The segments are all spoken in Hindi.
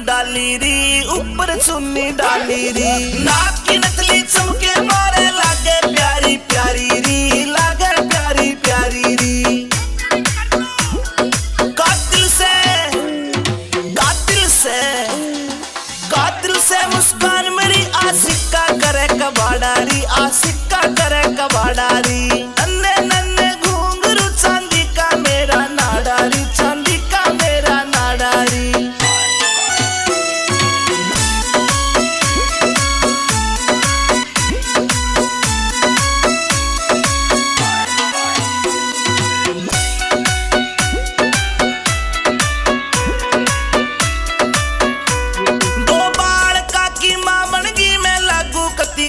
डाली री, ऊपर चुन्नी डाली री, नाक की नथली चमके मारे लागे प्यारी प्यारी री, लागे प्यारी प्यारी री। कातिल से कातिल से कातिल से मुस्कान मेरी आशिका करे कबाड़ारी, आशिका करे कबाड़ारी। नन्हे नन्हे घुंघरू चांदी का मेरा नाडारी, चांदी का मेरा नाडारी।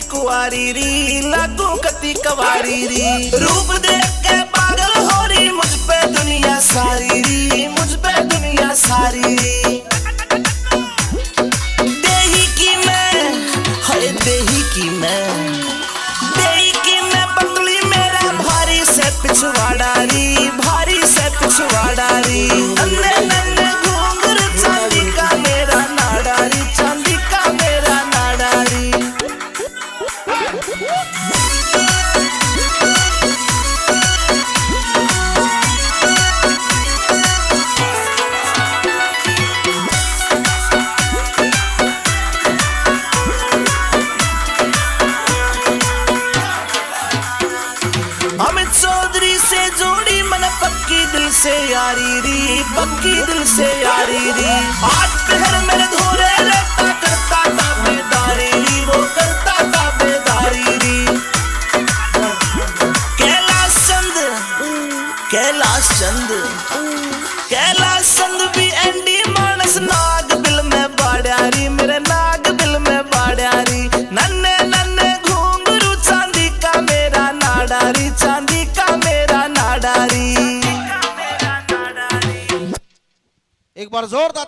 कुवारी री, लागू कती कवारी री, रूप देख के पागल हो रही मुझ पे दुनिया सारी री, मुझ पे दुनिया सारी री। देही की मैं, हाय देही की मैं, देही की मैं पतली मेरा भारी से पिछवाड़ा री, भारी से पिछवाड़ा री। नन्हे नन्हे घुंघरू चांदी का मेरा नाडारी, चांदी का मेरा नाडारी। अमित चौधरी से जोड़ी मन पक्की दिल से यारी री, पक्की दिल से यारी री। आज पहर मेरे धोरे रहता करता ताबेदारी री, वो करता ताबेदारी री। कैलाश चंद कैलाश चंद कैलाश चंद भी एंडी मानस नाग दिल में बाड़ियारी, मेरे नाग दिल में बाड़ियारी। नन्हे नन्हे घुंघरू चांदी का मेरा नाडारी, चांदी का मेरा नाडारी। एक बार जोरदार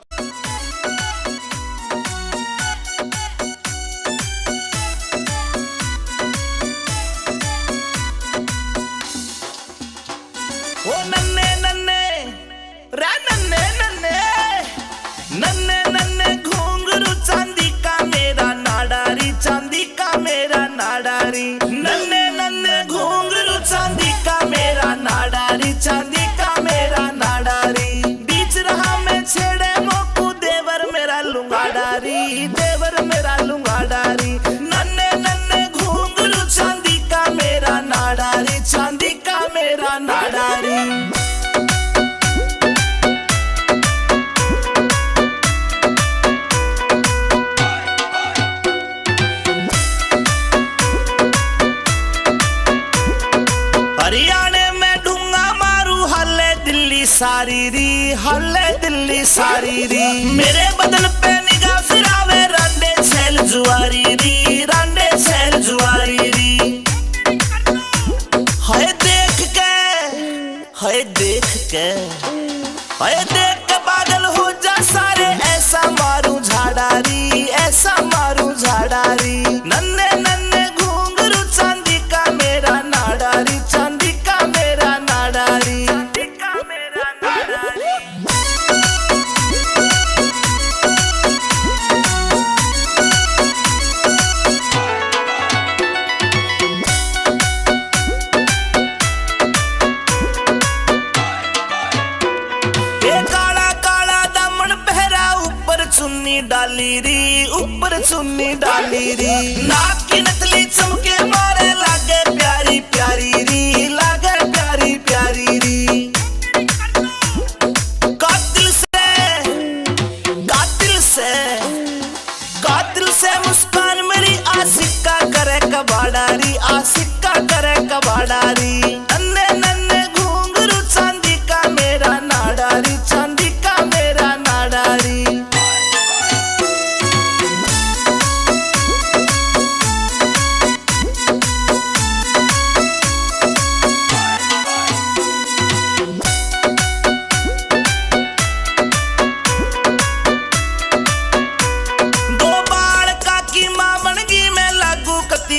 ओ नन्हे नन्हे रे नन्हे नन्हे नन्हे नन्हे घुंघरू चांदी का मेरा नाडारी, चांदी का मेरा नाडारी। नन्हे नन्हे घुंघरू चांदी का मेरा नाडारी, चांदी का मेरा नाडारी। बीच रहा मैं छेड़े मोकू देवर मेरा लुंगाडारी, देवर मेरा लुंगाडारी। नन्हे नन्हे घुंघरू चांदी का मेरा नाडारी, चांदी का मेरा नाडारी। हरियाणे में ढूंगा मारू हल्ले दिल्ली सारी री, हल्ले दिल्ली सारी री। मेरे बदन पे निगाह फिरावे रांडे छैल जुआरी री, रांडे छैल जुआरी री। हाय देख के हाय देख के हाय देख के पागल हो जा सारे, ऐसा मारू झाड़ारी, ऐसा मारू झाड़ारी। नन्हे नन्हे घुंघरू चांदी का मेरा नाडारी, चांदी का मेरा नाडारी, चांदी का मेरा नाडारी। चुन्नी डाली री, ऊपर चुन्नी डाली री, नाक की नथली चमके मारे लागे प्यारी प्यारी री, लागे प्यारी प्यारी री। कातिल से मुस्कान मेरी आशिका करे कबाड़ारी, आशिका करे कबाड़ारी। नन्हे नन्हे घुंघरू चांदी का मेरा नाडारी, चांदी का मेरा नाडारी।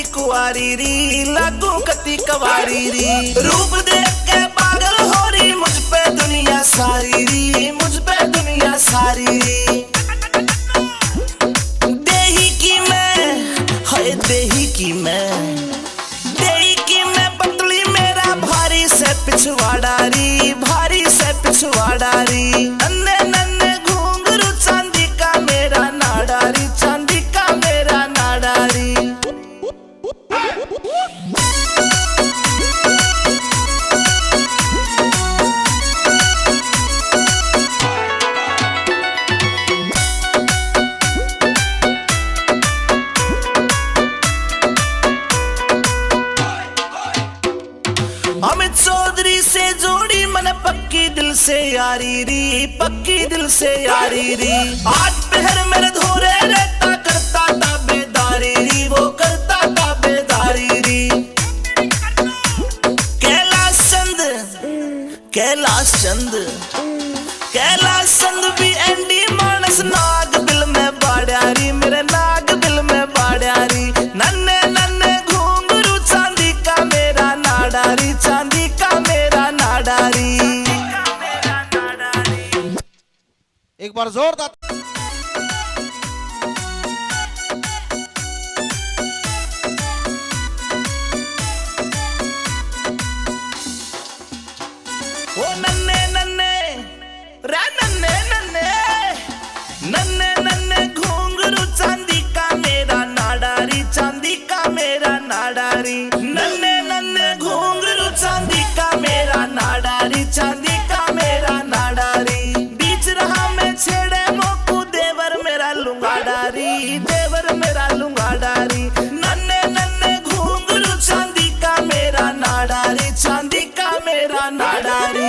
कुवारी री, लागू कती कवारी री, रूप देख के पागल हो रही मुझ पे दुनिया सारी री, मुझ पे दुनिया सारी री। से यारी री, पक्की दिल से यारी री। आज पहर मेरे धोरे रहता करता ताबेदारी री, वो करता ताबेदारी री। कैलाश चंद कैलाश चंद कैलाश चंद भी एंडी मानस नाग बिल में बाड़ियारी, मेरे नाग बिल में बाड़ियारी। नन्हे नन्हे घुंघरू चांदी का मेरा नाडारी, चांदी का मेरा नाडारी। एक बार जोरदार ओ नन्हे नन्हे रे नन्हे नन्हे नन्हे नन्हे घुंघरू चांदी का मेरा नाडारी, चांदी का मेरा नाडारी। नन्हे नन्हे घुंघरू चांदी का मेरा नाडारी, चांदी का मेरा नाडारी। बीच रहा मैं छेड़े मोकू देवर मेरा लुंगाडारी, देवर मेरा लुंगाडारी। नन्हे नन्हे घुंघरू चांदी का मेरा नाडारी, चांदी का मेरा नाडारी।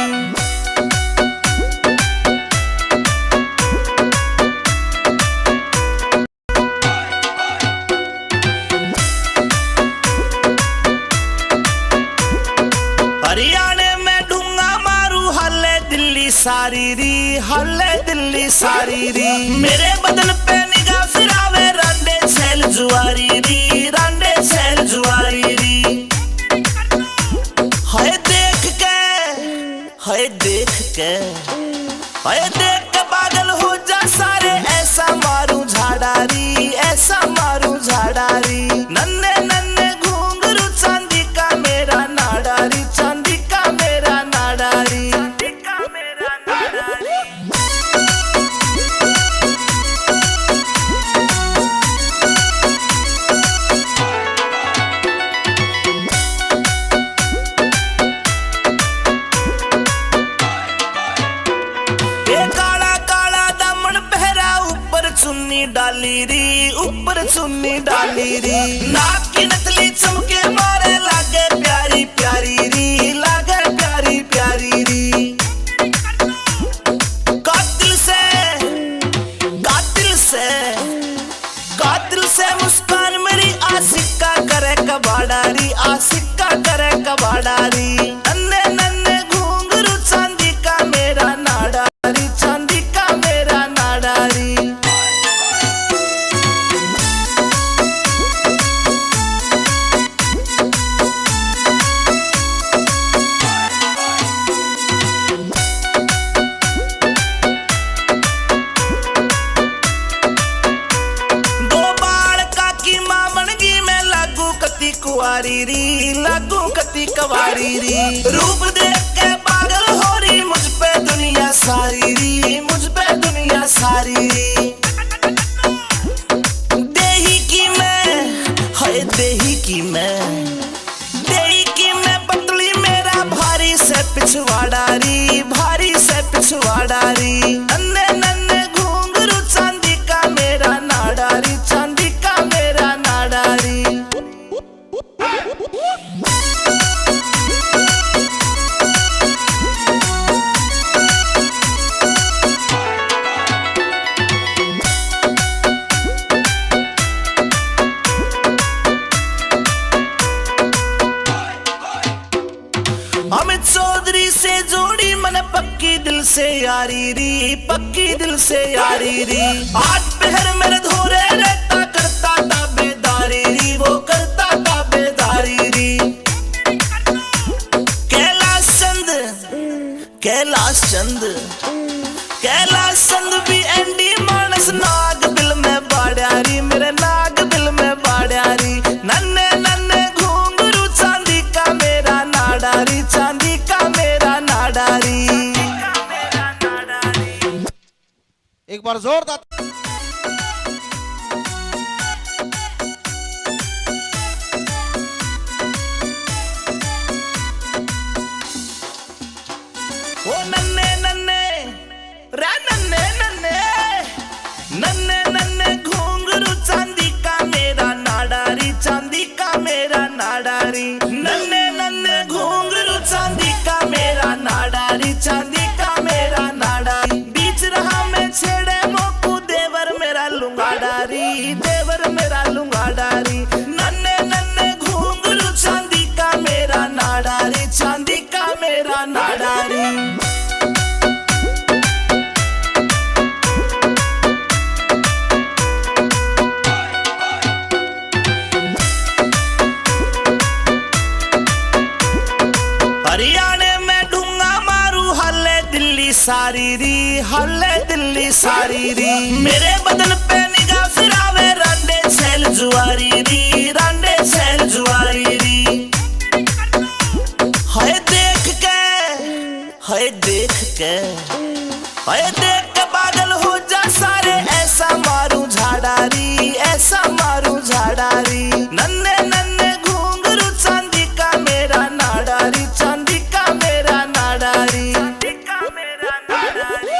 हरियाणे में ढूंगा मारू हल्ले दिल्ली सारी री, हल्ले दिल्ली सारी री। मेरे बदन पे निगाह फिरावे रांडे छैल जुआरी री, रांडे छैल जुआरी री। हाय देख के हाय देख के हाय देख के पागल हो जा सारे, ऐसा मारू झाड़ारी, ऐसा मारू झाड़ारी। नन्हे नन्हे घुंघरू चांदी का मेरा नाडारी, चांदी का मेरा नाडारी, चांदी का मेरा नाडारी। ये काला काला दामन पहरा ऊपर चुन्नी डाली री, ऊपर चुन्नी डाली री। नाक की नथली चमके मारे लागे प्यारी प्यारी री, लागे प्यारी प्यारी री। कातिल से कातिल से कातिल से मुस्कान मेरी आशिका करे कबाड़ारी, आशिका करे कबाड़ारी। नन्हे नन्हे घुंघरू चांदी का मेरा नाडारी, चांदी का मेरा नाडारी। दो बाल काकी मां बन गई मैं लागू कती कुआरी री, लागू कती कवारी री। रूप देख के पागल हो रही मुझ पे दुनिया सारी री, मुझ पे दुनिया सारी री। देही की मैं हाय देही की मैं, देही की मैं पतली मेरा भारी से पिछवाड़ारी, भारी से पिछवाड़ारी। नन्हे नन्हे घुंघरू चांदी का मेरा नाडारी, चांदी का मेरा नाडारी। अमित चौधरी से जोड़ी मन पक्की दिल से यारी री, पक्की दिल से यारी री। आज पहर मेरे धोरे रहता करता ताबेदारी री, वो करता ताबेदारी री। कैलाश चंद कैलाश चंद कैलाश चंद भी एंडी मानस नाग बिल में बाड़ियारी, मेरे नाग बिल में बाड़ियारी। नन्हे नन्हे घुंघरू चांदी का मेरा नाडारी, चांदी का मेरा नाडारी। एक बार जोरदार ओ नन्हे नन्हे रे नन्हे नन्हे नन्हे नन्हे घुंघरू चांदी का मेरा नाडारी, चांदी का मेरा नाडारी। नन्हे नन्हे घुंघरू चांदी का मेरा नाडारी, चांदी का मेरा सारी री, हल्ले दिल्ली सारी री। मेरे बदन पे निगाह फिरावे रांडे छैल जुआरी री, रांडे छैल जुआरी री। हाय देख के, हाय देख के, हाय देख के पागल हो जा सारे। ऐसा मारू झाड़ारी, ऐसा मारू झाड़ारी। नन्हे नन्हे घुंघरू चांदी का मेरा नाडारी, चांदी का मेरा नाडारी, चांदी का मेरा नाडारी।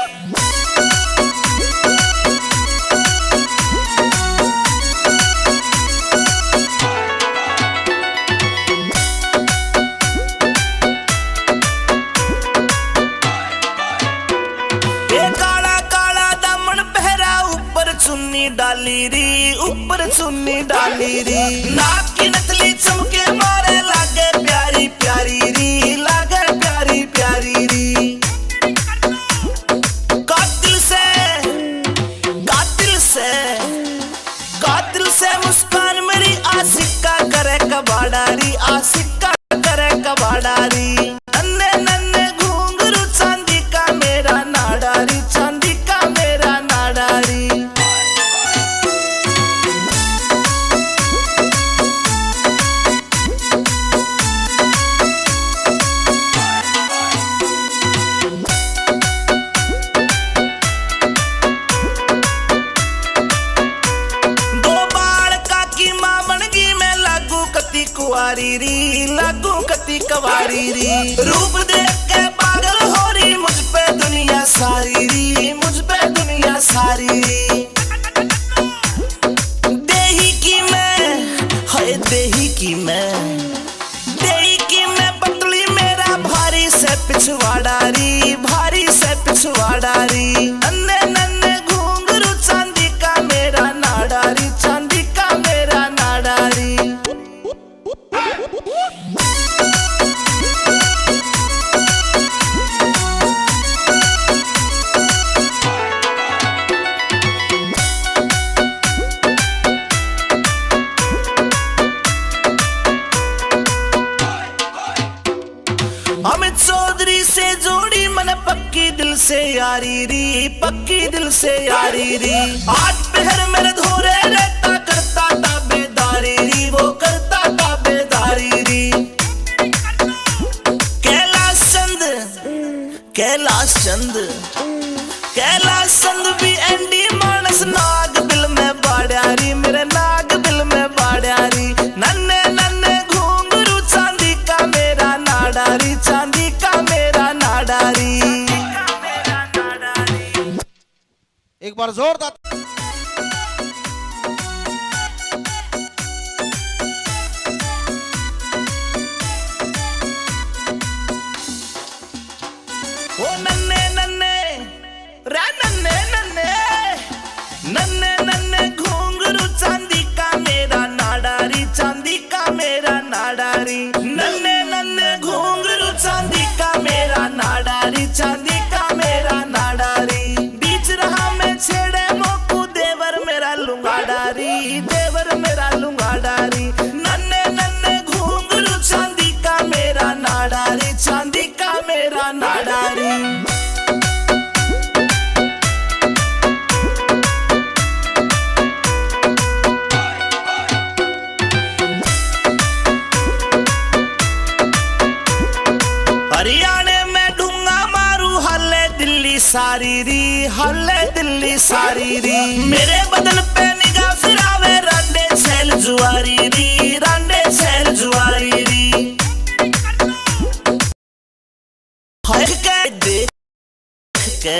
चुन्नी डाली री, ऊपर चुन्नी डाली री। नाक की नथली चमके मारे लागे प्यारी प्यारी री, लागे प्यारी प्यारी री। कातिल से, कातिल से, कातिल से मुस्कान मेरी आशिका करे कबाड़ारी, आशिका करे कबाड़ारी। नन्हे नन्हे घुंघरू चांदी का मेरा नाडारी, चांदी का मेरा नाडारी। कुवारी री, लागू कती कवारी री। रूप देख के पागल हो रही मुझ पे दुनिया सारी री, मुझ पे दुनिया सारी री। देही की मैं, हाय देही की मैं, देही की मैं पतली मेरा भारी से पिछवाड़ा री, भारी से पिछवाड़ा री। नन्हे नन्हे घुंघरू चांदी का मेरा नाडारी, चांदी का मेरा नाडारी। अमित चौधरी से जोड़ी मन पक्की दिल से यारी री, पक्की दिल से यारी री। आठ पहर मेरे धोरे रहता करता ताबेदारी री, वो करता ताबेदारी री। कैलाश चंद, कैलाश चंद, कैलाश चंद भी एंडी मानस नाग बिल में बाड़ियारी, मेरे नाग बिल में बाड़ियारी। नन्हे नन्हे घुंघरू चांदी का मेरा नाडारी, चांदी का मेरा नाडारी। एक बार जोरदार। ओ नन्हे नन्हे रे, नन्हे नन्हे, नन्हे नन्हे घुंघरू चांदी का मेरा नाडारी, चांदी का मेरा नाडारी। नन्हे नन्हे घुंघरू चांदी का मेरा नाडारी, चांदी का मेरा नाडारी। बीच रहा मैं छेड़े मोकू देवर मेरा लुंगाडारी, देवर मेरा लुंगाडारी। नन्हे नन्हे घुंघरू चांदी का मेरा नाडारी, चांदी का मेरा नाडारी। हरियाणे में ढूंगा मारू हल्ले दिल्ली सारी री, हल्ले दिल्ली सारी री। मेरे बदन पे निगाह फिरावे रांडे छैल जुआरी री, रांडे छैल जुआरी री। हाय के देख के,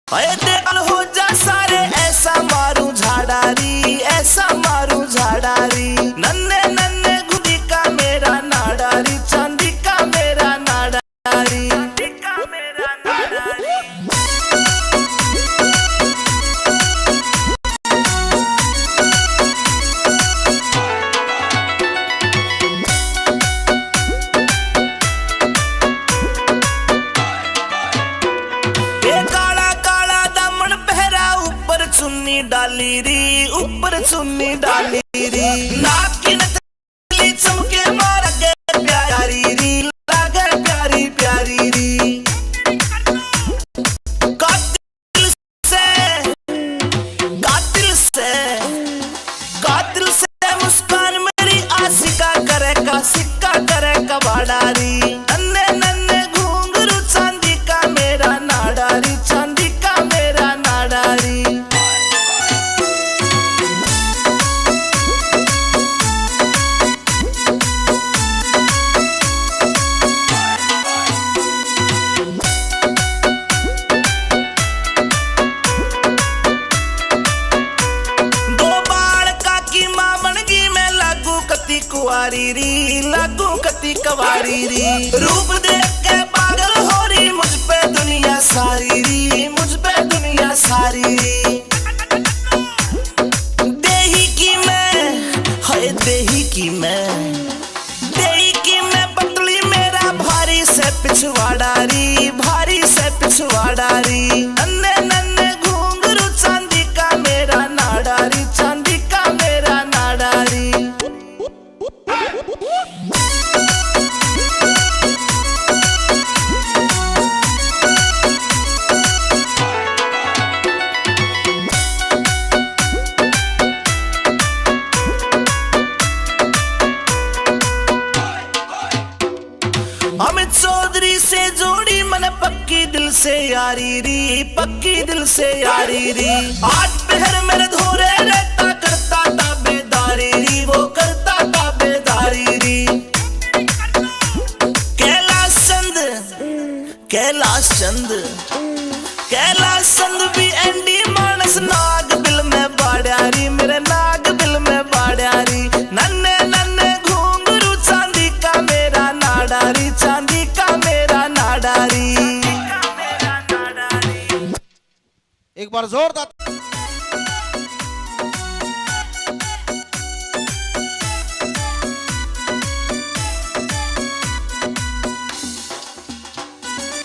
हाय देख हो जा सारे। ऐसा मारू झाड़ारी, ऐसा मारू झाड़ारी। नन्हे नन्हे घुंघरू का मेरा नाडारी, चांदी का मेरा नाडारी, चांदी का मेरा नाडारी। चुन्नी डाली री, ऊपर चुन्नी डाली री। नाक की नथली चमके मारे प्यारी री, लागे प्यारी प्यारी री। कुआरी री, लागू कती कवारी री। रूप देख के पागल हो रही मुझ पे दुनिया सारी री, मुझ पे दुनिया सारी री। देही की मैं, हाय देही की मैं, देही की मैं पतली मेरा भारी से पिछवाड़ा री, भारी से पिछवाड़ा री। नन्हे नन्हे घुंघरू चांदी का मेरा नाड़ा री, चांदी का मेरा नाड़ा री। अमित चौधरी से जोड़ी मन पक्की दिल से यारी री, पक्की दिल से यारी री। आठ पहर मेरे धोरे रहता करता ताबेदारी री, वो करता ताबेदारी री। कैलाश चंद, कैलाश चंद, कैलाश चंद भी एंडी मानस नाग बिल में बाड़िया री, मेरे नाग बिल में बाड़िया री। नन्हे नन्हे घुंघरू चांदी का मेरा नाड़ा री, चांदी का मेरा नाड़ा री। एक बार जोरदार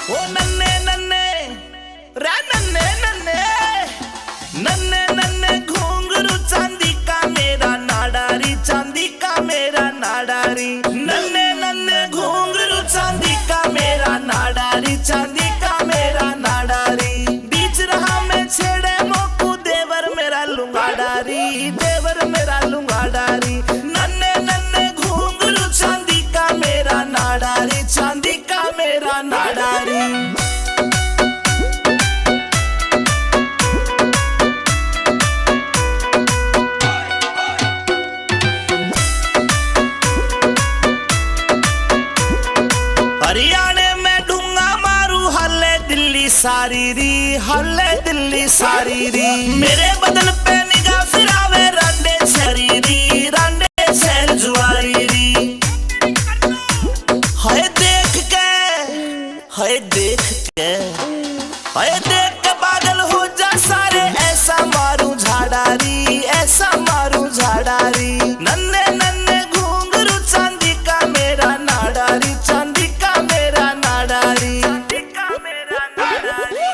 ओ नन्हे नन्हे रे नन्हे नन्हे, नन्हे नन्हे घुंघरू चांदी का मेरा नाड़ा री, चांदी का मेरा नाड़ा री। नन्हे नन्हे घुंघरू चांदी का मेरा नाड़ा री, चांदी का मेरा नाड़ा री। बीच रहा मैं छेड़े मोकू देवर मेरा लुंगाड़ा री, देवर मेरा लुंगाड़ा री। नन्हे नन्हे घुंघरू चांदी का मेरा नाड़ा री, चांदी का मेरा नाड़ा री। हरियाणे में ढूंगा मारू हल्ले दिल्ली सारी री, हल्ले दिल्ली सारी री। मेरे बदन पे निगाह फिरावे रांडे शरी री, रांडे शहर जुआरी री। हाय देख के, हाय देख के, हाय देख के पागल हो जा सारे, ऐसा मारू झाड़ा री, ऐसा मारू झाड़ा री। नन्हे नन्हे घुंघरू चांदी का मेरा नाड़ा री, चांदी का मेरा नाड़ा री, चांदी का मेरा नाड़ा री।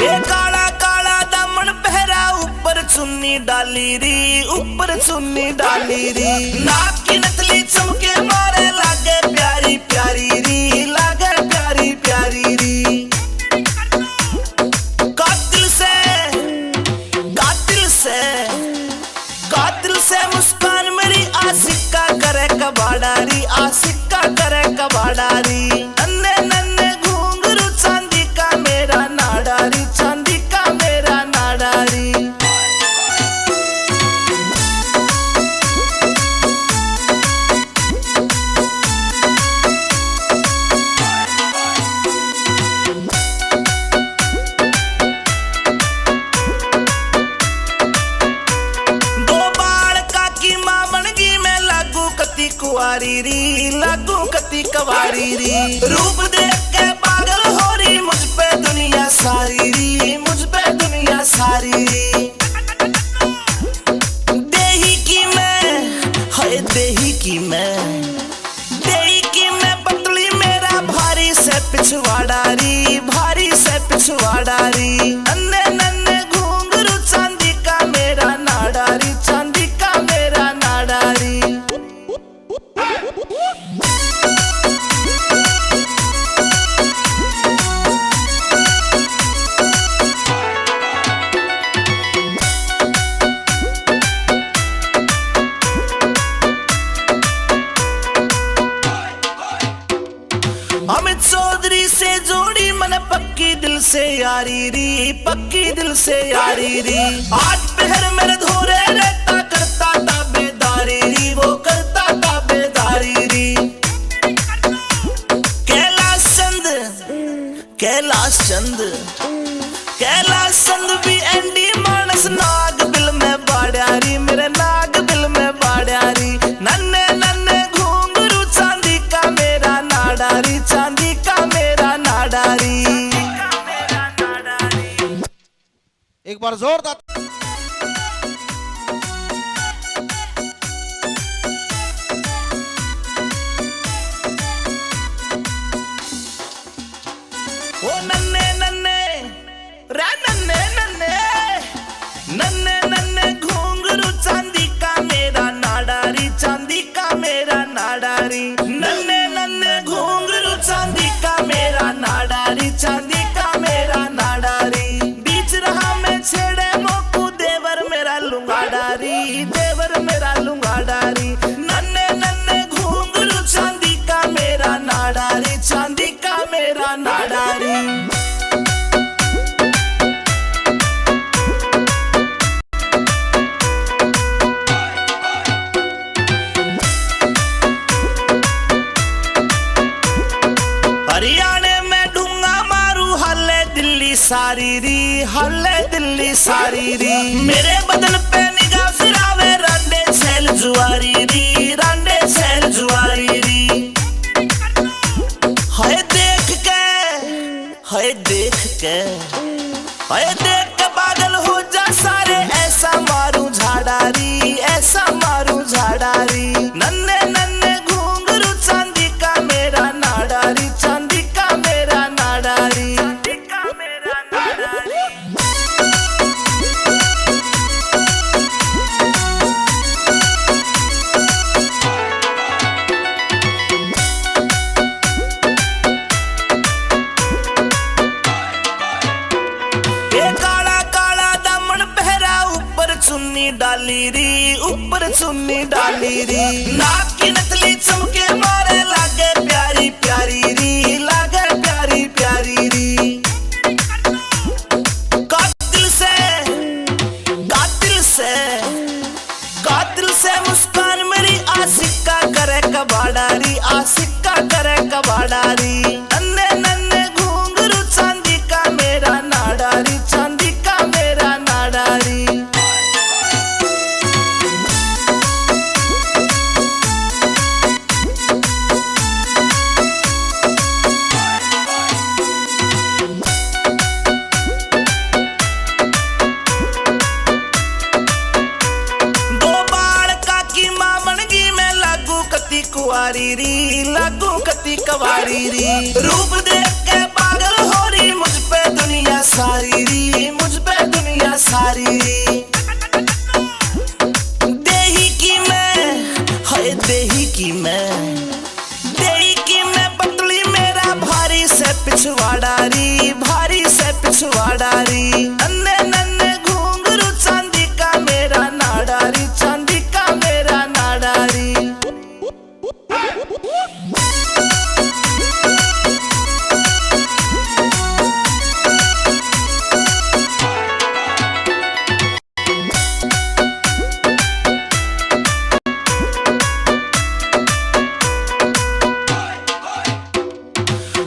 ये काला काला दामन पहरा ऊपर चुन्नी डाली री, ऊपर चुन्नी डाली री। नाक की नथली चमके मारे लागे प्यारी प्यारी री, लागे प्यारी प्यारी री। कातिल से, कातिल से, कातिल से मुस्कान मेरी आशिका करे कबाड़ा री, आशिका करे कबाड़ा री। नन्हे नन्हे घुंघरू चांदी का मेरा नाड़ा री, चांदी का मेरा नाड़ा री। दो बाल का की मां बन गई मैं, लागू कती कुआरी री, लागू कती कवारी री। रूप देख के पागल हो रही मुझ पे दुनिया सारी री, मुझ पे दुनिया सारी री। देही की मैं, हाय देही की मैं, देही की मैं पतली मेरा भारी से पिछवाड़ा री, भारी से पिछवाड़ा री। नन्हे नन्हे घुंघरू चांदी का मेरा नाड़ा री, चांदी का मेरा नाड़ा री। अमित चौधरी से जोड़ी मन पक्की दिल से यारी री, पक्की दिल से यारी री। आठ पहर मेरे धोरे रहता करता ताबेदारी री, वो करता ताबेदारी री। कैलाश चंद भी एंडी मानस नाग बिल में बाड़ियारी मेरे नाग बिल में बाड़ियारी नन्हे नन्हे घुंघरू चांदी का मेरा नाडारी चांदी का मेरा नाडारी। एक बार जोरदार ओ नन्हे नन्हे रे नन्हे नन्हे नन्हे नन्हे घुंघरू चांदी का मेरा नाडारी चांदी का मेरा नाडारी नन्हे नन्हे घुंघरू चांदी का मेरा नाडारी चांदी का मेरा नाडारी बीच रहा मैं छेड़े मोकू देवर मेरा लुंगाडारी देवर मेरा लुंगाडारी नन्हे नन्हे घुंघरू चांदी का मेरा नाडारी चांदी का मेरा नाडारी। हरियाणे में ढूंगा मारू हल्ले दिल्ली सारी री हल्ले दिल्ली सारी री मेरे बदन पे निगाह फिरावे रांडे छैल जुआरी री रांडे छैल जुआरी री हाय देख के हाय देख के हाय देख के पागल हो जा सारे ऐसा मारू झाड़ारी ऐसा मारू झाड़ारी नन्हे नन्हे घुंघरू चांदी का मेरा नाडारी चांदी का मेरा नाडारी चांदी का मेरा नाडारी। ये काला काला दामन पहरा ऊपर चुन्नी डाली री ऊपर चुन्नी डाली री नाक की नथली चमके मारे लागे प्यारी प्यारी री लागे प्यारी प्यारी री कातिल से मुस्कान मेरी आशिका करे कबाड़ारी आशिका करे कबाड़ारी नन्हे नन्हे घुंघरू चांदी का मेरा नाडारी चांदी का मेरा नाडारी। दो बाल काकी मामनगी में लागू कती कुआरी री लागू कती कवारी री रूप देख के पागल हो रही मुझ पे दुनिया सारी री मुझ पे दुनिया सारी री देही की मैं हाय देही की मैं पतली मेरा भारी से पिछवाड़ारी भारी से पिछवाड़ारी नन्हे नन्हे घुंघरू चांदी का मेरा नाडारी चांदी का मेरा नाडारी।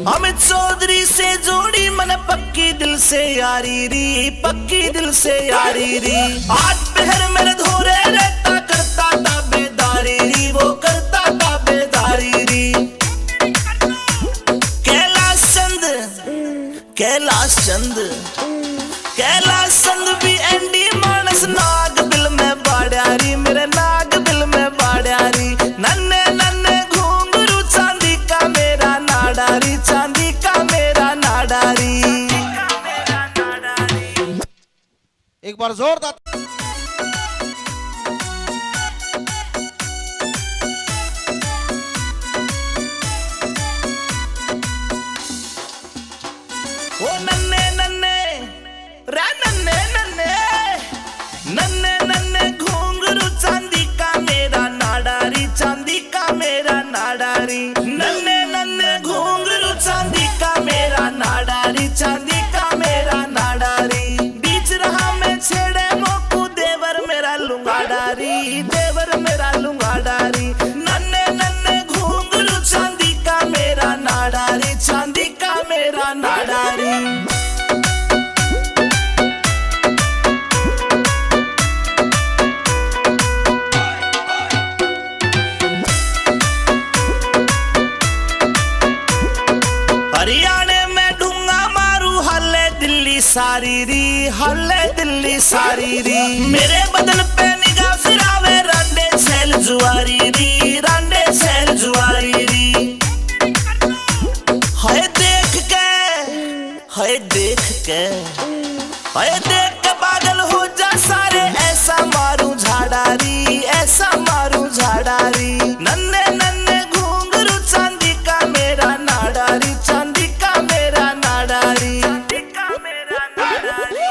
अमित चौधरी से जोड़ी मन पक्की दिल से यारी री पक्की दिल से यारी री आज पहर मेरे धोरे रहता करता ताबेदारी री वो करता ताबेदारी री कैलाश चंद कैलाश चंद कैलाश चंद भी एंडी मानस नाग बिल में बाड़ियारी मेरे नाग बिल में बाड़ियारी नन्हे नन्हे घुंघरू चांदी का मेरा नाडारी चांदी का मेरा नाडारी। एक बार जोरदार ओ नन्हे नन्हे रे नन्हे नन्हे नन्हे नन्हे घुंघरू चांदी का मेरा नाडारी चांदी का मेरा नाडारी नन्हे नन्हे घुंघरू चांदी का मेरा नाडारी चांदी का मेरा नाडारी बीच रहा मैं छेड़े मोक दिल्ली सारी री, हल्ले दिल्ली सारी री। मेरे बदन पे निगाह फिरावे रांडे छैल जुआरी री, रांडे छैल जुआरी री। हाय देख के, हाय देख के, हाय देख के पागल हो जा सारे, ऐसा मारू झाड़ारी, ऐसा मारू झाड़ारी। नन्हे नन्हे घुंघरू चांदी का मेरा नाडारी, चांदी का मेरा नाडारी, चांदी का मेरा नाडारी।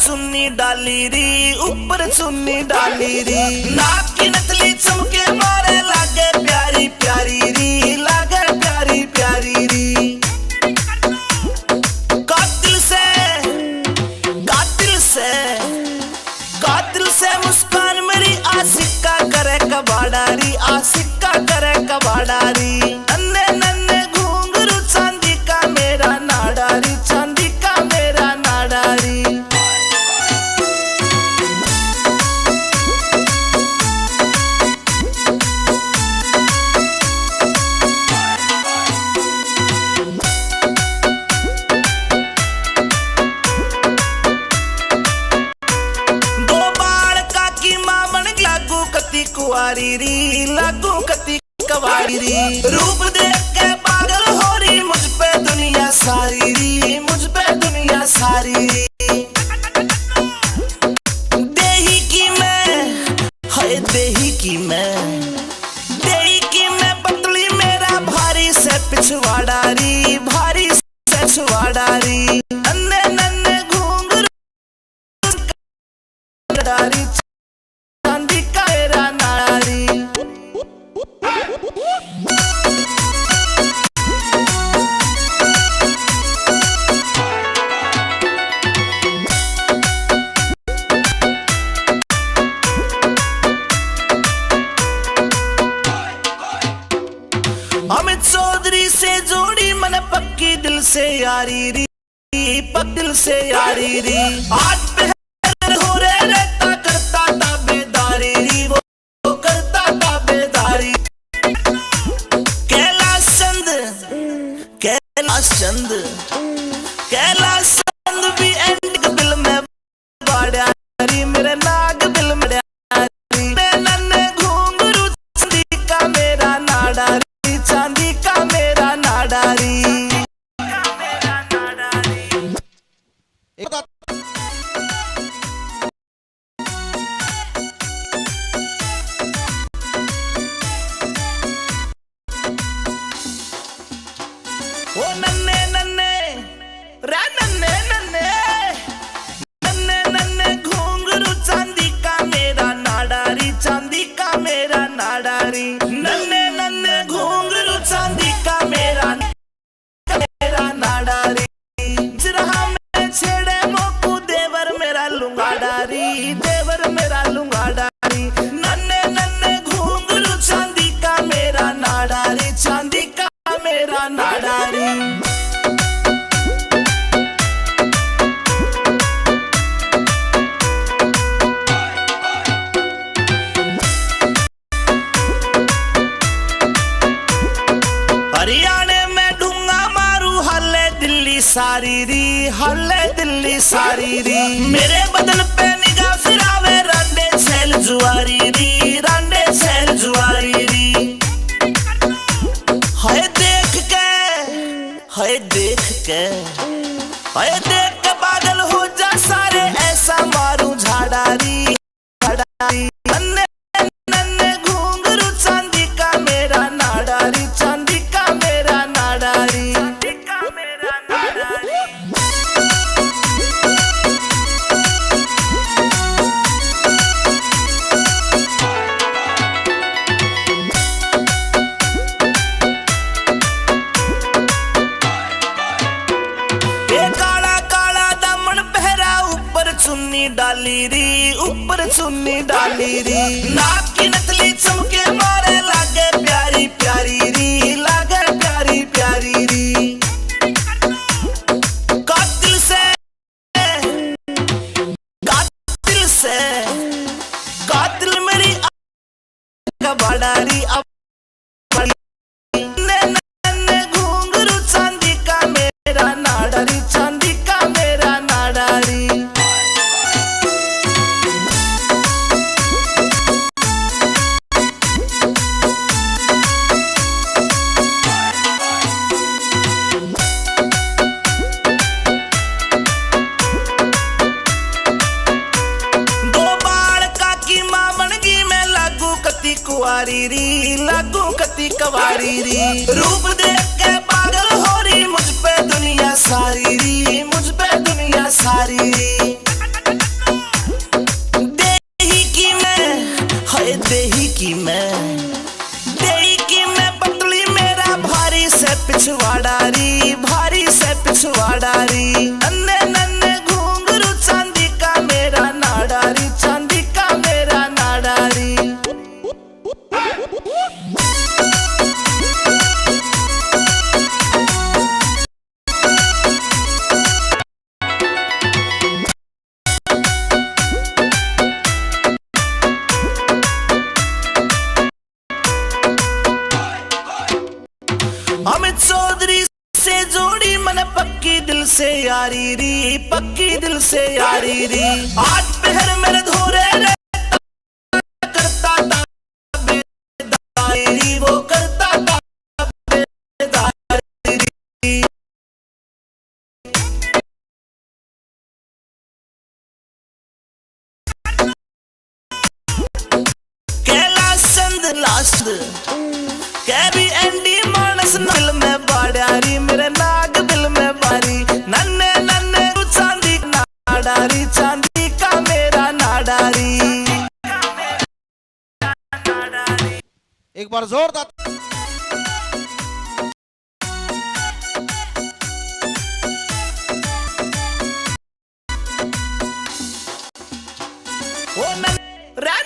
चुन्नी डाली री, ऊपर चुन्नी डाली री। नाक की नथली चमके मारे लागे प्यारी प्यारी री, लागे प्यारी प्यारी री। कातिल से, कातिल से, कातिल से मुस्कान मेरी आशिका करे कबाड़ारी, आशिका करे कबाड़ारी। नन्हे नन्हे घुंघरू चांदी का मेरा नाडारी, चांदी का मेरा नाडारी। कुआरी री, लागू कती कवारी री। रूप देख के पागल हो रही मुझ पे दुनिया सारी री, मुझ पे दुनिया सारी री। देही की मैं, हाय देही की मैं, देही की मैं पतली मेरा भारी से पिछवाड़ा री, भारी से पिछवाड़ा री। नन्हे नन्हे घुंघरू डारी, चांदी का मेरा नारी। अमित चौधरी से जोड़ी मन पक्की दिल से यारी री, पक दिल से यारी री। आज पहर हो रे रहता करता ताबेदारी री, वो करता ताबेदारी। कैलाश चंद, कैलाश चंद, कैलाश चंद भी एंड दिल में बाड़ा री, मेरे नाग दिल में डारी। नन्हे घुंघरू चांदी का मेरा नाडारी, चांदी का मेरा नाडारी। ओ नन्हे नन्हे रे, नन्हे नन्हे, नन्हे नन्हे घुंघरू चांदी का मेरा नाडारी, चांदी का मेरा नाडारी। नन्हे नन्हे घुंघरू चांदी का मेरा नाडारी। जिरहा में छेड़े मोकू देवर मेरा लुंगाडारी, देवर मेरा लुंगाडारी। नन्हे नन्हे घुंघरू चांदी का मेरा नाडारी, चांदी का मेरा नाडारी। हरियाणे में ढूंगा मारू हल्ले दिल्ली सारी री, हल्ले दिल्ली सारी री। मेरे बदन पे निगाह फिरावे रांडे छैल जुआरी री, रांडे छैल जुआरी री। हाय देख के, हाय देख के, हाय देख के पागल हो जा सारे, ऐसा मारू झाड़ारी, झाड़ारी। नन्हे नन्हे घुंघरू चांदी का मेरा नाडारी, चांदी का मेरा नाडारी, चांदी का मेरा नाडारी। चुन्नी डाली री, ऊपर चुन्नी डाली री। नाक की नथली चमके मारे लागे प्यारी प्यारी री, लागे प्यारी प्यारी री। मेरा नाडारी चांदी का मेरा नाडारी। कुआरी री लागू कती कवारी री रूप देख के पागल हो रही मुझ पे दुनिया सारी री मुझ पे दुनिया सारी री। देही की मैं है देही की मैं पतली मेरा भारी से पिछवाड़ा री भारी से पिछवाड़ा री। नन्हे नन्हे घुंघरू चांदी का मेरा नाडारी चांदी का मेरा नाडारी। अमित चौधरी से जोड़ी मन पक्की दिल से यारी री पक्की दिल से यारी री। आठ पहर मेरे धोरे रे करता था बेदारी वो करता था बेदारी। कैलाश चंद लास्ट कैबी एंडी मानस दिल में बाड़ारी मेरे नाग दिल में बारी। नन्हे नन्हे चांदी नाडारी चांदी का मेरा नाडारी। एक बार जोरदार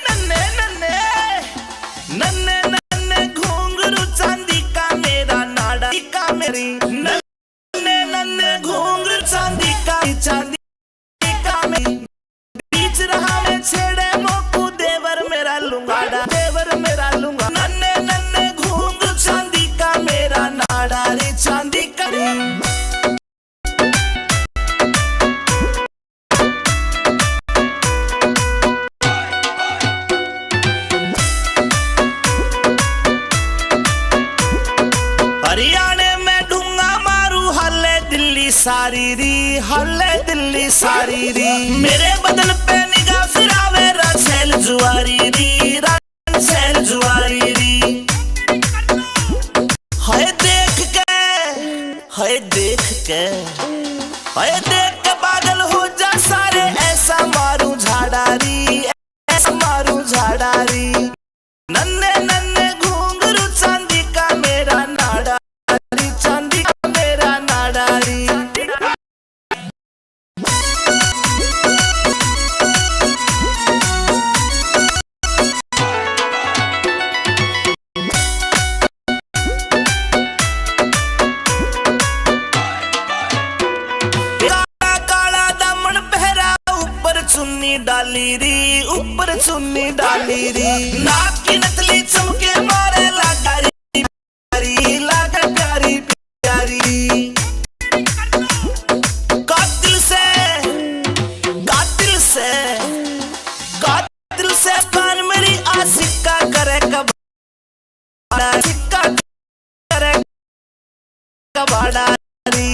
नन्हे नन्हे नन्हे नन्हे घुंघरू चांदी का मेरा नाडारी का मेरी। नन्हे नन्हे घुंघरू चांदी का मेरी। बीच रहा मैं छेड़े मोकू देवर मेरा लुंगाड़ा देवर मेरा लुंगा। नन्हे नन्हे घुंघरू चांदी का मेरा नाडारी चांदी का। हरियाणे में ढूंगा मारू हल्ले दिल्ली सारी री हल्ले दिल्ली सारी री। मेरे बदन पे निगाह फिरावे राछेल जुआरी री राछेल जुआरी री। है देख के पागल हो जा सारे ऐसा मारू झाड़ारी ऐसा मारू झाड़ारी। नन्हे नन्हे घुंघरू चांदी का मेरा नाडारी चांदी का मेरा नाडारी। काला काला दामन पहरा ऊपर चुन्नी डाली री ऊपर चुन्नी डाली री। नाक की नकली चमके मारे लागारी प्यारी लागा प्यारी प्यारी। कातिल से कान मेरी आशिका करे कबाड़ा सिक्का करे कबाड़ा री।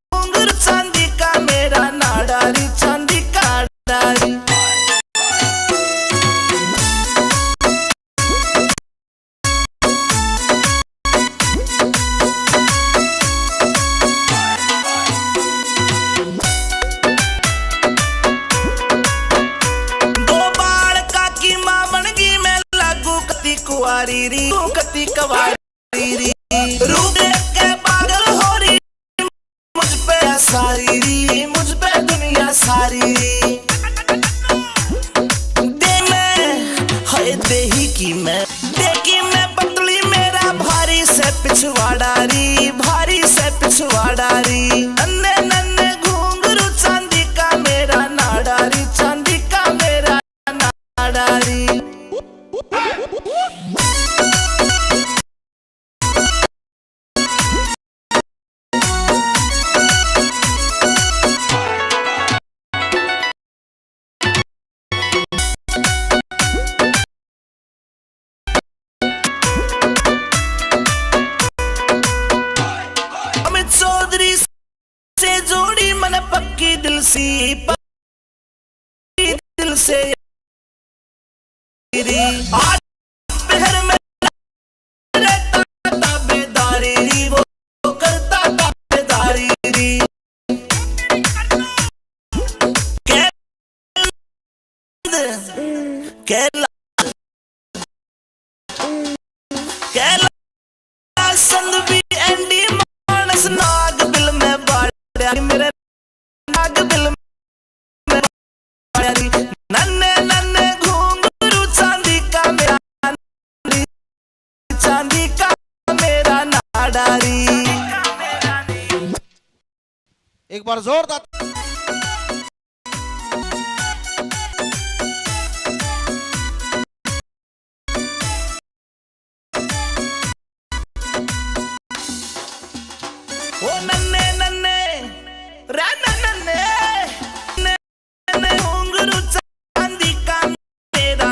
घुंघरू चांदी का मेरा नाडारी चांदी का नाडारी। कुआरी री कती कवारी री रूप देख के पागल हो रही मुझ पे सारी री मुझ पे दुनिया सारी री। दे मैं है देही की मैं देखी मैं पतली मेरा भारी से पिछवाड़ा री भारी से पिछवाड़ा री। नन्हे नन्हे घुंघरू चांदी का मेरा नाडारी चांदी का मेरा नाडारी। दिल सी पक्की दिल से आज पहर में रहता ताबेदारी री, वो करता ताबेदारी री। संदवी एंडी मानस नाग बिल में बाड़िया मेरे नाग बिल में बाड़िया नन्हे नन्हे घुंघरू चांदी का मेरा चांदी का मेरा नाडारी। एक बार जोरदार ओ नन्हे नन्हे रे नन्हे नन्हे घुंघरू चांदी का मेरा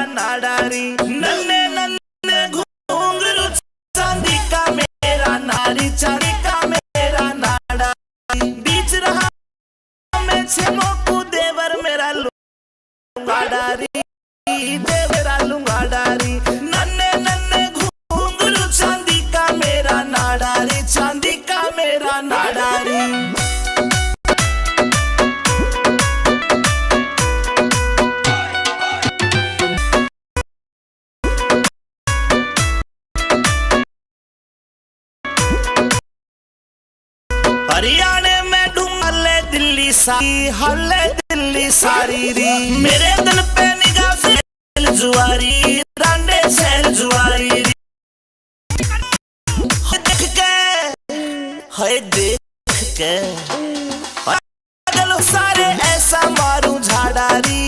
नाडारी। नन्हे नन्हे घुंघरू चांदी का मेरा नारी, चांदी का मेरा नाडारी। बीच रहा मैं छेमो को देवर मेरा लुंगाडारी, देवरा लुंगाडारी। नन्हे नन्हे घुंघरू चांदी का मेरा नाडारी, चांदी का मेरा नाडारी। हरियाणे में ढूंढले दिल्ली सारी, हल्ले दिल्ली सारी री। मेरे दिल पे निगाह से जुआरी, रांडे से जुआरी री। देख के है देख के पागल सारे ऐसा मारू झाड़ारी,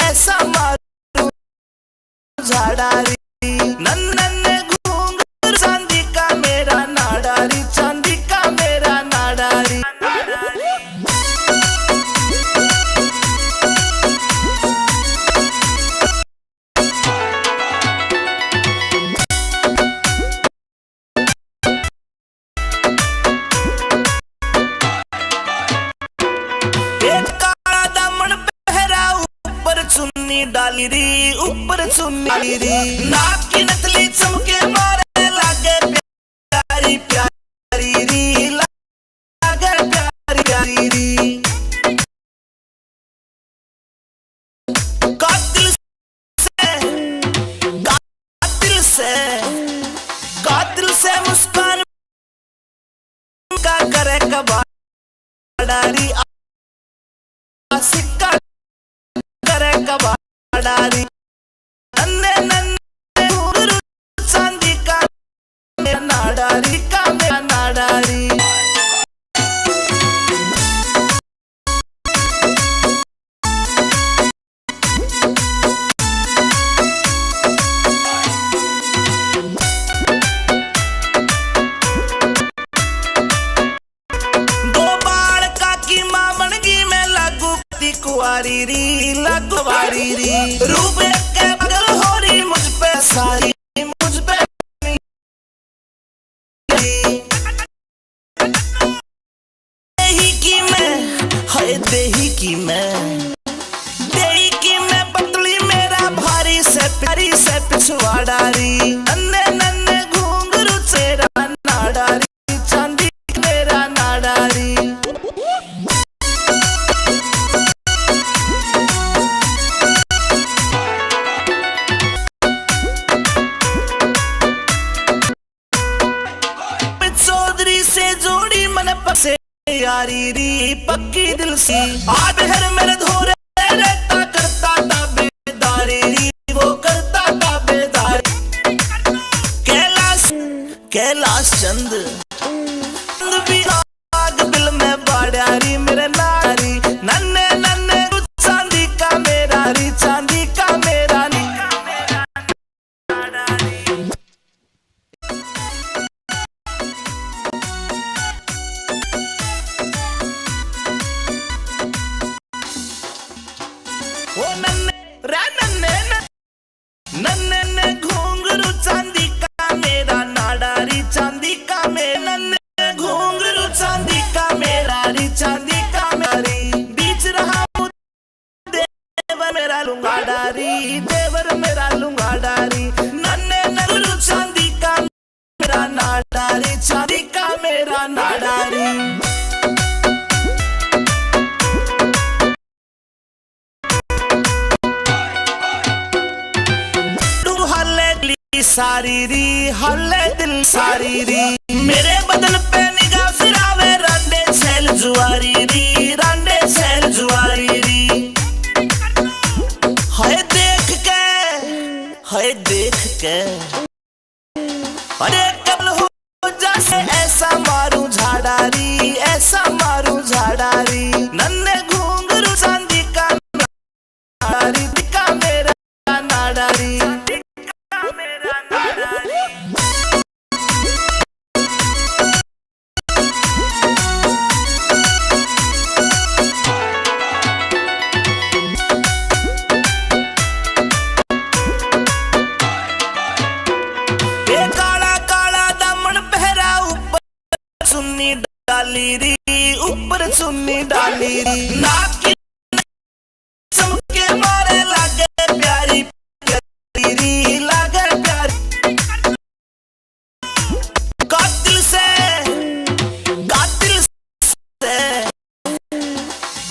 ऐसा मारू झाड़ारी। नन्हे घुंघरू चांदी का मेरा नाडारी, चांदी का मेरा नाडारी। चुन्नी डाली री, ऊपर चुन्नी डाली री। नाक की नकली चमके मारे लागे प्यारी प्यारी री, लागे प्यारी प्यारी री। कातिल से कातिल से मुस्कान का करे कबाड़ी, सिक्का करे कबाड़ी। नन्हे नन्हे घुंघरू चांदी का मेरा नाडारी, का मेरा नाडारी। दो बाल का की मां बन गई मैं लागू कुआरी री, लगवारी री। रूप के बगल हो रही मुझ पे सारी, मुझ पे देही की मैं है, देही की मैं, देही की मैं पतली मेरा भारी से प्यारी से पिछवाड़ारी। नन्हे नन्हे घुंघरू तेरा नाडारी, चांदी मेरा नाडारी। से यारी री पक्की दिल सी आज हर मेरे धोरे रहता करता ताबेदारी री, वो करता ताबेदारी। कैलाश चंद भी नाग बिल में बाड़िया री, मेरे नारी। नन्हे नन्हे चांदी का मेरा री, चांदी का मेरा नी। ओ नन्हे घुंघरू चांदी का मेरा नाडारी, चांदी का मेरा। नन्हे घुंघरू चांदी का मेरा री, नाडारी देवर मेरा लुंगाडारी नन्हे नगरू चांदी का मेरा नाडारी चांदी का मेरा नाडारी सारी री हल्ले दिल सारी री मेरे बदन पे निगाह फिरावे रांडे छैल जुआरी री रांडे छैल जुआरी री हाय देख के अरे कब हो जैसे ऐसा मारूं झाड़ारी ऐसा मारूं झाड़ारी नन्हे घूंघरू चांदी का नाडारी दिखा मेरा नाडारी डाली री ऊपर चुन्नी डाली री नाक की चमके मारे लागे प्यारी प्यारी री लागे प्यारी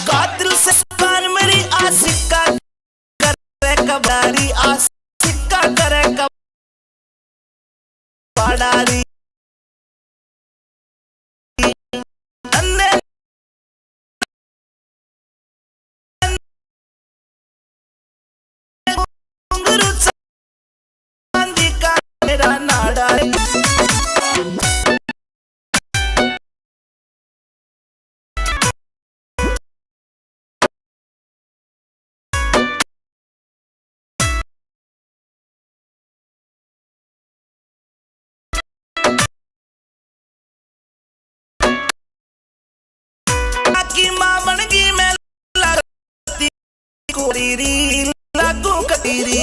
कातिल से कान मेरी आशिका करे कबारी आशिका करे कबाड़ी की मां बनगी मैं लगती कोरी लागू कतीरी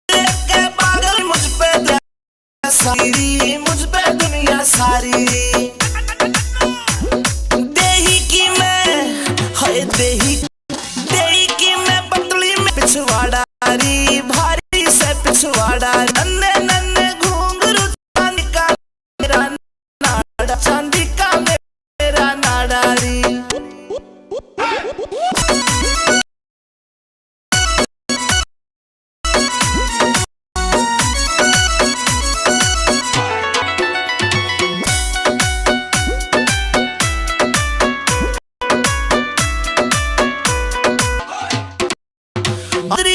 के पागल मुझ पे सारी मुझ पे दुनिया सारी देही की मैं पतली में पिछवाड़ी भारी से पिछवाड़ा नन्हे नन्हे घूंघरू चांदी का मेरा नाड़ा चांदी का मेरा नाडारी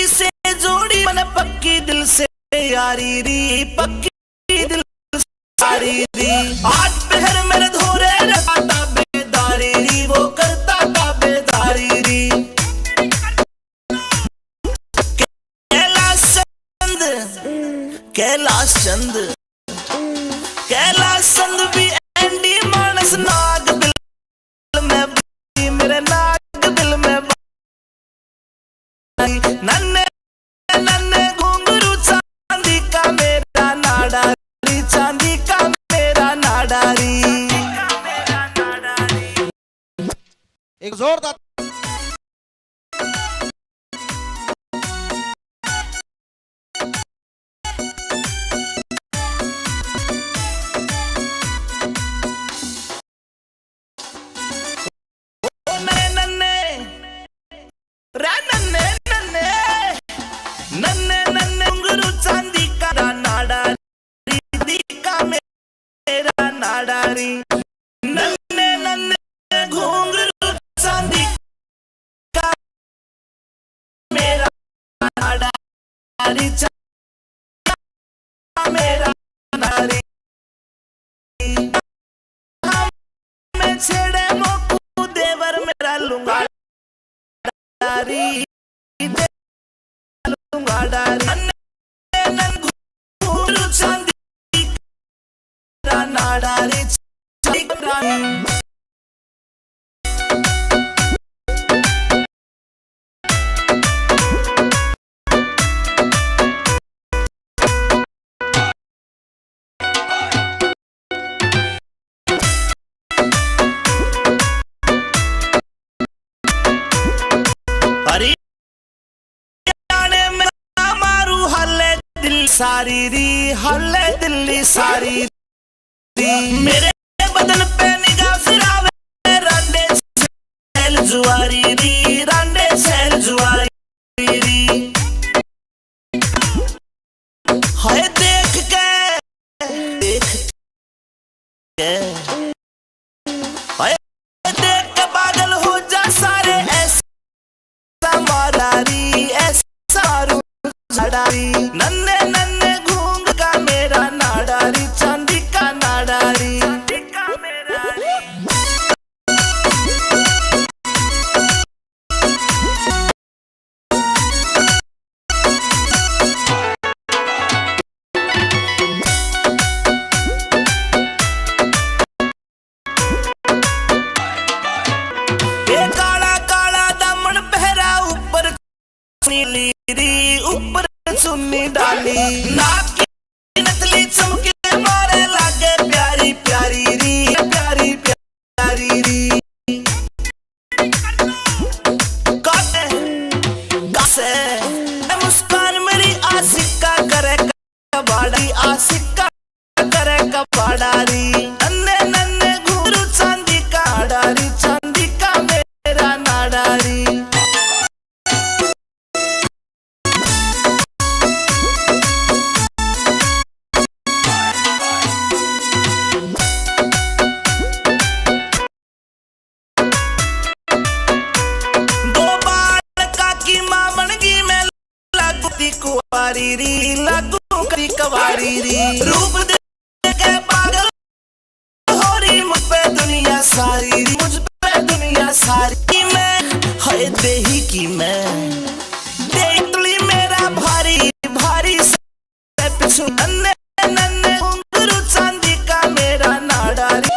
से जोड़ी मन पक्की दिल से यारी री पक्की दिल सारी री आठ पहर मेरे धोरे रखता बेदारी री वो करता था बेदारी री कैलाश चंद भी एंडी मानस नाग दिल में मेरे नाग दिल में नन्हे नन्हे घुंघरू चांदी का मेरा नाडारी चांदी का मेरा नाडारी एक जोरदार नाडारी नन्हे नन्हे घुंघरू चांदी का मेरा नाडारी मेरा नारी मैं छेड़े मोकू देवर मेरा लूंगा डारी लूंगा डारी नन्हे नन्हे घुंघरू चांदी नाडारी हरियाणे सारी री हल्ले दिल्ली सारी री मेरे बदन पे निगाह फिरावे रांडे सैल जुआरी री रांडे सैल जुआरी री हाय देख के हाय देख के पागल हो जा सारे ऐसा मारारी ऐसा रूडारी नन्हे नन्हे घूंग का मेरा नाडारी चांदी का नाडारी नीली री ऊपर चुन्नी डाली नाक की नकली चमके मारे लागे प्यारी प्यारी री प्यारी प्यारी री काटे कासे मुस्कान मेरी आशिका करे कबाड़ी आशिका करे कबाड़ी नन्हे नन्हे घुंघरू चांदी का डारी चांदी का मेरा नाडारी कुवारी री लागू करी कवारी री रूप देख के पागल हो रही मुझ पे दुनिया सारी री मुझ पे दुनिया सारी मैं है देही की मैं देखली मेरा भारी भारी से पिछू नन्हे नन्हे घुंघरू चांदी का मेरा नाडारी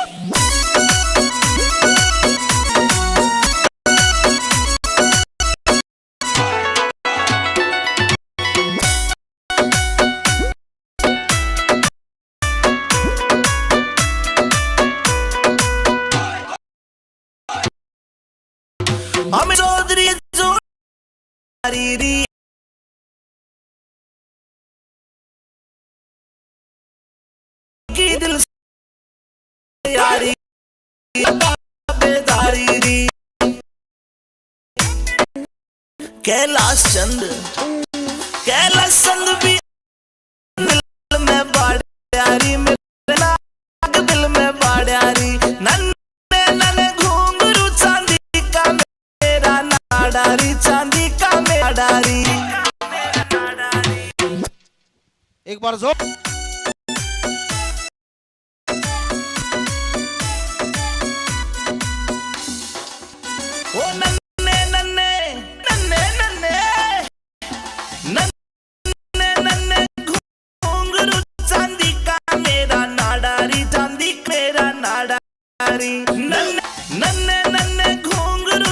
हम चौधरी जोड़ी री की दिल से यारी बेदारी री कैलाश चंद भी दिल में बाड़ियारी मेरे नाग दिल में बाड़ियारी नन्हे नन्हे घुंघरू चांदी का नाडारी चांदी का मेरा डारी एक बार जोर ओ नन्हे नन्हे नन्हे नन्हे नन्हे नन्हे घुंघरू चांदी का मेरा नाडारी चांदी मेरा नाडारी नन्हे नन्हे नन्हे घुंघरू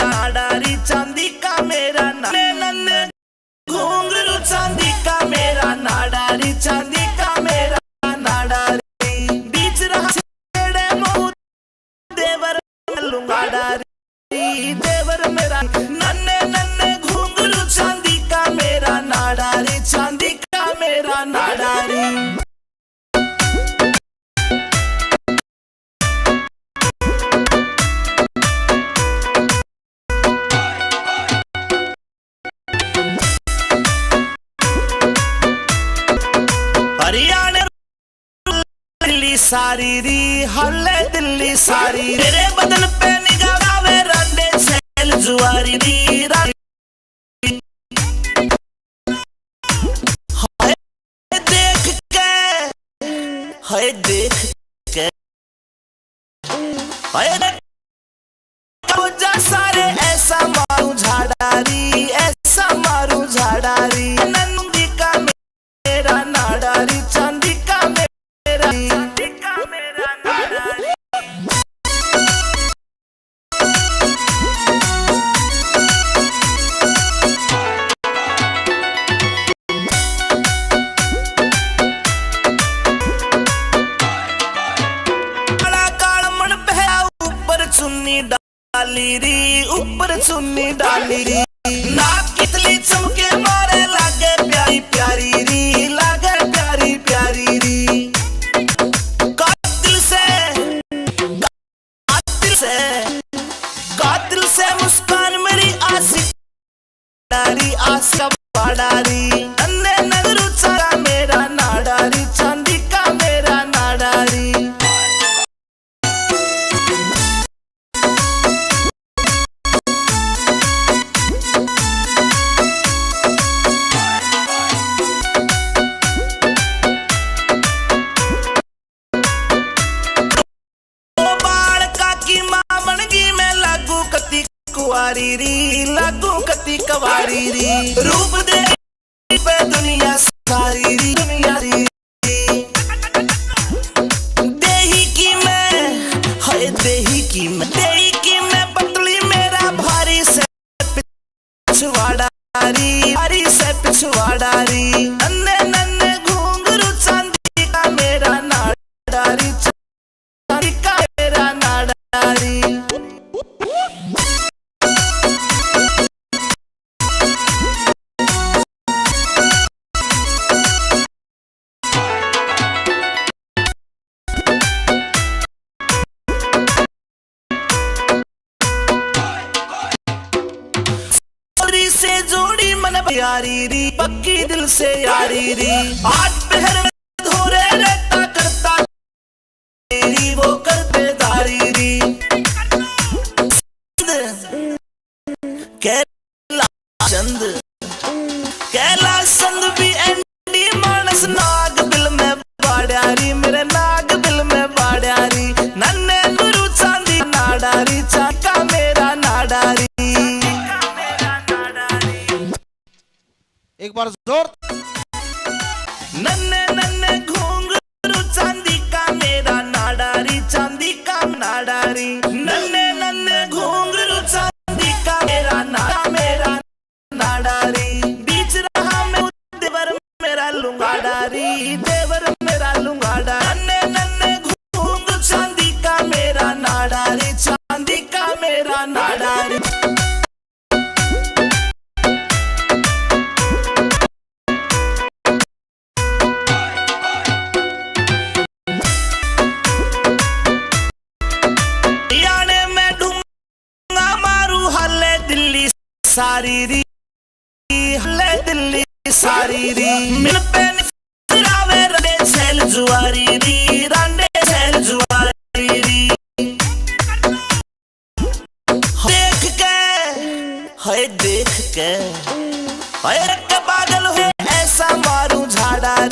नाडारी चांदी का मेरा नन्हे घुंघरू चांदी का मेरा नाडारी चांदी का मेरा नाडारी बीच रहा छेड़े मोह देवर लूंगा डारी देवर मेरा नन्हे नन्हे घुंघरू चांदी का मेरा नाडारी चांदी का मेरा नाडारी हरियाणा दिल्ली सारी री हल्ले दिल्ली सारी मेरे बदन पे निगाह वे रांडे सैल जुआरी री हाय देख के हाय देख के हाय जा सारे ऐसा मारू झाड़ारी ऐसा मारू झाड़ारी नंदी का मेरा नाडारी चांदी का मेरा चांदी का मेरा नाडारी डाली री ऊपर चुन्नी डाली री नाक कितली चमके मारे लागे प्यारी प्यारी कुआरी री लागू कती कवारी री रूप दे पे दुनिया सारी री दुनिया री देही की मैं पतली मेरा भारी से पिछवाड़ारी भारी से पिछवाड़ारी नन्हे नन्हे घुंघरू चांदी का मेरा नाडारी चांदी का मेरा नाडारी से जोड़ी मन प्यारी री पक्की दिल से यारी री आज पहर में धोरे रहता करता तेरी वो करते दारी री कैला चंद भी एंडी मानस नाग दिल में बाड़ियारी मेरे नाग दिल में बाड़ियारी नन्हे गुरु चांदी नाडारी चाका मेरा नाडारी एक बार जोर। नन्हे नन्हे घुंघरू चांदी का मेरा नाडारी चांदी का नाडारी नन्हे नन्हे घुंघरू चांदी का मेरा नाडारी बीच रहा मैं देवर मेरा लुंगाडारी देवर मेरा लुंगाडा नन्हे नन्हे घुंघरू चांदी का मेरा नाडारी चांदी का मेरा नाडारी सारी री हले दिल्ली सारी री